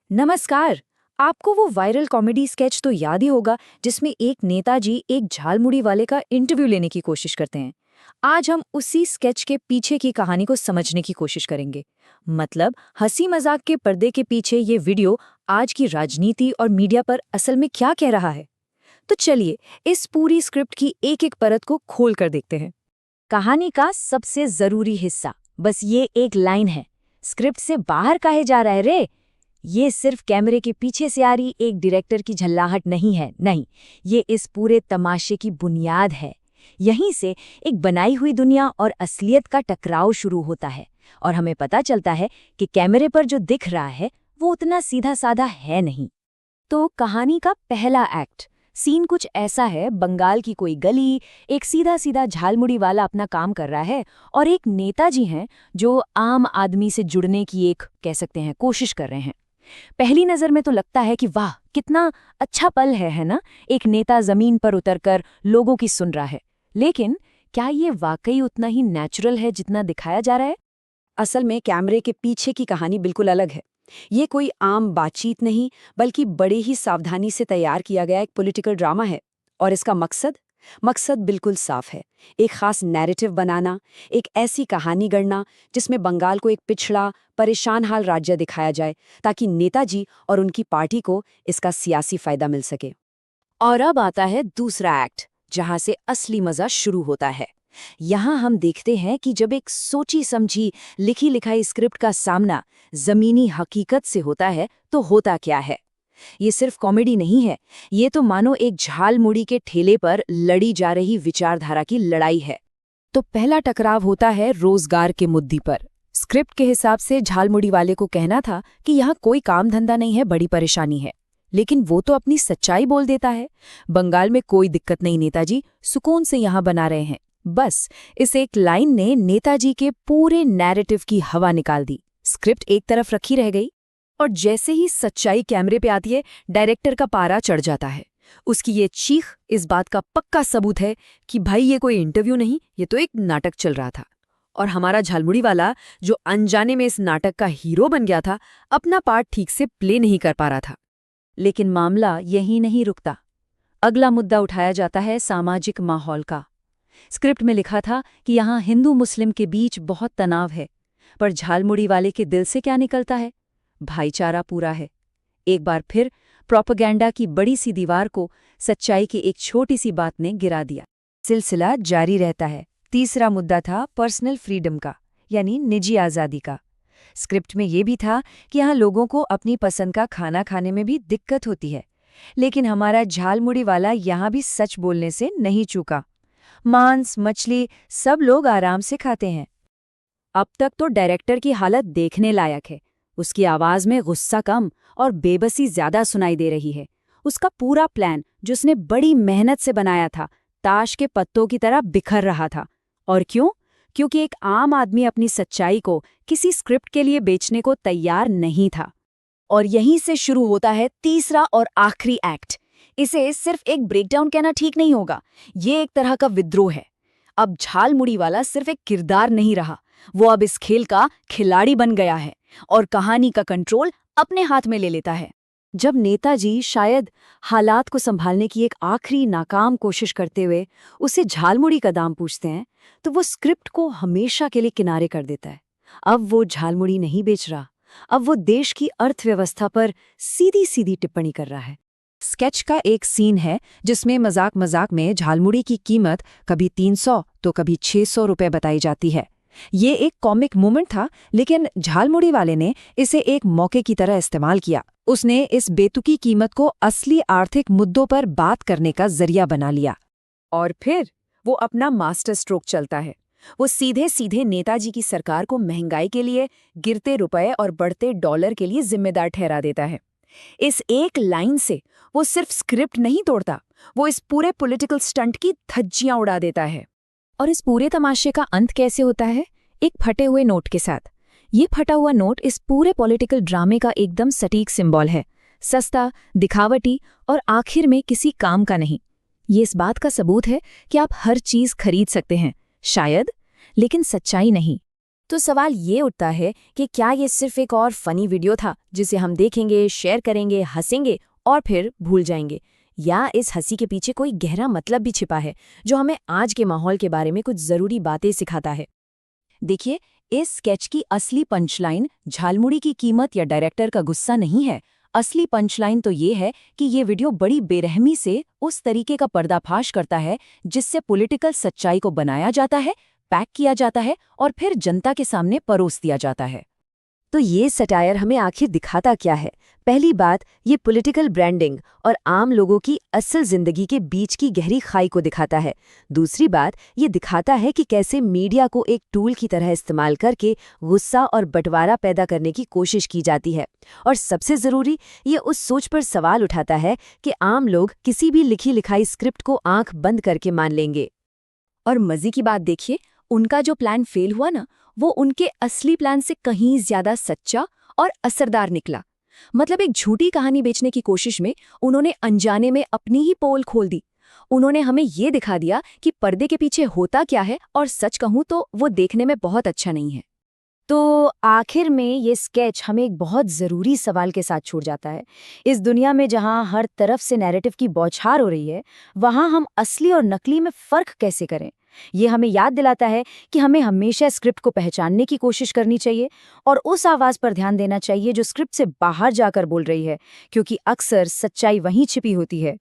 नमस्कार। आपको वो वायरल कॉमेडी स्केच तो याद ही होगा जिसमें एक नेताजी एक झालमुड़ी वाले का इंटरव्यू लेने की कोशिश करते हैं। आज हम उसी स्केच के पीछे की कहानी को समझने की कोशिश करेंगे। मतलब हंसी मजाक के पर्दे के पीछे ये वीडियो आज की राजनीति और मीडिया पर असल में क्या कह रहा है। तो चलिए इस पूरी स्क्रिप्ट की एक एक परत को खोल कर देखते हैं। कहानी का सबसे जरूरी हिस्सा बस ये एक लाइन है, स्क्रिप्ट से बाहर काहे जा रहा है रे। ये सिर्फ कैमरे के पीछे से आ रही एक डायरेक्टर की झल्लाहट नहीं है, नहीं, ये इस पूरे तमाशे की बुनियाद है। यहीं से एक बनाई हुई दुनिया और असलियत का टकराव शुरू होता है और हमें पता चलता है कि कैमरे पर जो दिख रहा है वो उतना सीधा साधा है नहीं। तो कहानी का पहला एक्ट सीन कुछ ऐसा है, बंगाल की कोई गली, एक सीधा सीधा झालमुड़ी वाला अपना काम कर रहा है और एक नेताजी हैं जो आम आदमी से जुड़ने की एक कह सकते हैं कोशिश कर रहे हैं। पहली नजर में तो लगता है कि वाह कितना अच्छा पल है ना, एक नेता जमीन पर उतरकर लोगों की सुन रहा है। लेकिन क्या ये वाकई उतना ही नेचुरल है जितना दिखाया जा रहा है? असल में कैमरे के पीछे की कहानी बिल्कुल अलग है। ये कोई आम बातचीत नहीं, बल्कि बड़े ही सावधानी से तैयार किया गया एक पॉलिटिकल ड्रामा है। और इसका मकसद बिल्कुल साफ है, एक खास नैरेटिव बनाना, एक ऐसी कहानी गढ़ना जिसमें बंगाल को एक पिछड़ा परेशान हाल राज्य दिखाया जाए ताकि नेताजी और उनकी पार्टी को इसका सियासी फायदा मिल सके। और अब आता है दूसरा एक्ट, जहां से असली मजा शुरू होता है। यहाँ हम देखते हैं कि जब एक सोची समझी लिखी लिखाई स्क्रिप्ट का सामना जमीनी हकीकत से होता है तो होता क्या है। ये सिर्फ कॉमेडी नहीं है, ये तो मानो एक झालमुड़ी के ठेले पर लड़ी जा रही विचारधारा की लड़ाई है। तो पहला टकराव होता है रोजगार के मुद्दे पर। स्क्रिप्ट के हिसाब से झालमुड़ी वाले को कहना था कि यहाँ कोई काम धंधा नहीं है, बड़ी परेशानी है। लेकिन वो तो अपनी सच्चाई बोल देता है, बंगाल में कोई दिक्कत नहीं नेताजी, सुकून से यहाँ बना रहे हैं। बस इस एक लाइन ने नेताजी के पूरे नैरेटिव की हवा निकाल दी। स्क्रिप्ट एक तरफ रखी रह गई और जैसे ही सच्चाई कैमरे पे आती है डायरेक्टर का पारा चढ़ जाता है। उसकी ये चीख इस बात का पक्का सबूत है कि भाई ये कोई इंटरव्यू नहीं, ये तो एक नाटक चल रहा था। और हमारा झालमुड़ी वाला जो अनजाने में इस नाटक का हीरो बन गया था, अपना पार्ट ठीक से प्ले नहीं कर पा रहा था। लेकिन मामला यहीं नहीं रुकता। अगला मुद्दा उठाया जाता है सामाजिक माहौल का। स्क्रिप्ट में लिखा था कि यहाँ हिंदू मुस्लिम के बीच बहुत तनाव है, पर झालमुड़ी वाले के दिल से क्या निकलता है? भाईचारा पूरा है। एक बार फिर प्रोपेगेंडा की बड़ी सी दीवार को सच्चाई की एक छोटी सी बात ने गिरा दिया। सिलसिला जारी रहता है। तीसरा मुद्दा था पर्सनल फ्रीडम का, यानी निजी आज़ादी का। स्क्रिप्ट में ये भी था कि यहाँ लोगों को अपनी पसंद का खाना खाने में भी दिक्कत होती है, लेकिन हमारा झालमुड़ी वाला यहाँ भी सच बोलने से नहीं चूका। मांस मछली सब लोग आराम से खाते हैं। अब तक तो डायरेक्टर की हालत देखने लायक है। उसकी आवाज में गुस्सा कम और बेबसी ज्यादा सुनाई दे रही है। उसका पूरा प्लान जो उसने बड़ी मेहनत से बनाया था, ताश के पत्तों की तरह बिखर रहा था। और क्यों? क्योंकि एक आम आदमी अपनी सच्चाई को किसी स्क्रिप्ट के लिए बेचने को तैयार नहीं था। और यहीं से शुरू होता है तीसरा और आखिरी एक्ट। इसे सिर्फ एक ब्रेकडाउन कहना ठीक नहीं होगा, ये एक तरह का विद्रोह है। अब झालमुड़ी वाला सिर्फ एक किरदार नहीं रहा, वो अब इस खेल का खिलाड़ी बन गया है और कहानी का कंट्रोल अपने हाथ में ले लेता है। जब नेताजी शायद हालात को संभालने की एक आखिरी नाकाम कोशिश करते हुए उसे झालमुड़ी का दाम पूछते हैं, तो वो स्क्रिप्ट को हमेशा के लिए किनारे कर देता है। अब वो झालमुड़ी नहीं बेच रहा, अब वो देश की अर्थव्यवस्था पर सीधी सीधी टिप्पणी कर रहा है। स्केच का एक सीन है जिसमें मजाक मजाक में झालमुड़ी की कीमत कभी 300 तो कभी 600 रुपए बताई जाती है। ये एक कॉमिक मोमेंट था, लेकिन झालमुड़ी वाले ने इसे एक मौके की तरह इस्तेमाल किया। उसने इस बेतुकी कीमत को असली आर्थिक मुद्दों पर बात करने का जरिया बना लिया। और फिर वो अपना मास्टर स्ट्रोक चलता है। वो सीधे सीधे नेताजी की सरकार को महंगाई के लिए, गिरते रुपए और बढ़ते डॉलर के लिए जिम्मेदार ठहरा देता है। इस एक लाइन से वो सिर्फ स्क्रिप्ट नहीं तोड़ता, वो इस पूरे पॉलिटिकल स्टंट की धज्जियां उड़ा देता है। और इस पूरे तमाशे का अंत कैसे होता है? एक फटे हुए नोट के साथ। ये फटा हुआ नोट इस पूरे पॉलिटिकल ड्रामे का एकदम सटीक सिंबल है। सस्ता, दिखावटी और आखिर में किसी काम का नहीं। ये इस बात का सबूत है कि आप हर चीज खरीद सकते हैं शायद, लेकिन सच्चाई नहीं। तो सवाल ये उठता है कि क्या ये सिर्फ एक और फनी वीडियो था जिसे हम देखेंगे, शेयर करेंगे, हंसेंगे और फिर भूल जाएंगे, या इस हंसी के पीछे कोई गहरा मतलब भी छिपा है जो हमें आज के माहौल के बारे में कुछ जरूरी बातें सिखाता है। देखिए, इस स्केच की असली पंचलाइन झालमुड़ी की कीमत या डायरेक्टर का गुस्सा नहीं है। असली पंचलाइन तो ये है कि ये वीडियो बड़ी बेरहमी से उस तरीके का पर्दाफाश करता है जिससे पॉलिटिकल सच्चाई को बनाया जाता है, पैक किया जाता है और फिर जनता के सामने परोस दिया जाता है। तो ये सटायर हमें आखिर दिखाता क्या है? पहली बात, ये पॉलिटिकल ब्रांडिंग और आम लोगों की असल जिंदगी के बीच की गहरी खाई को दिखाता है। दूसरी बात, ये दिखाता है कि कैसे मीडिया को एक टूल की तरह इस्तेमाल करके गुस्सा और बंटवारा पैदा करने की कोशिश की जाती है। और सबसे ज़रूरी, ये उस सोच पर सवाल उठाता है कि आम लोग किसी भी लिखी लिखाई स्क्रिप्ट को आंख बंद करके मान लेंगे। और मजे की बात देखिए, उनका जो प्लान फेल हुआ ना, वो उनके असली प्लान से कहीं ज्यादा सच्चा और असरदार निकला। मतलब एक झूठी कहानी बेचने की कोशिश में उन्होंने अनजाने में अपनी ही पोल खोल दी। उन्होंने हमें ये दिखा दिया कि पर्दे के पीछे होता क्या है, और सच कहूं तो वो देखने में बहुत अच्छा नहीं है। तो आखिर में ये स्केच हमें एक बहुत ज़रूरी सवाल के साथ छोड़ जाता है। इस दुनिया में जहाँ हर तरफ से नैरेटिव की बौछार हो रही है, वहाँ हम असली और नकली में फ़र्क कैसे करें? ये हमें याद दिलाता है कि हमें हमेशा स्क्रिप्ट को पहचानने की कोशिश करनी चाहिए और उस आवाज़ पर ध्यान देना चाहिए जो स्क्रिप्ट से बाहर जाकर बोल रही है, क्योंकि अक्सर सच्चाई वहीं छिपी होती है।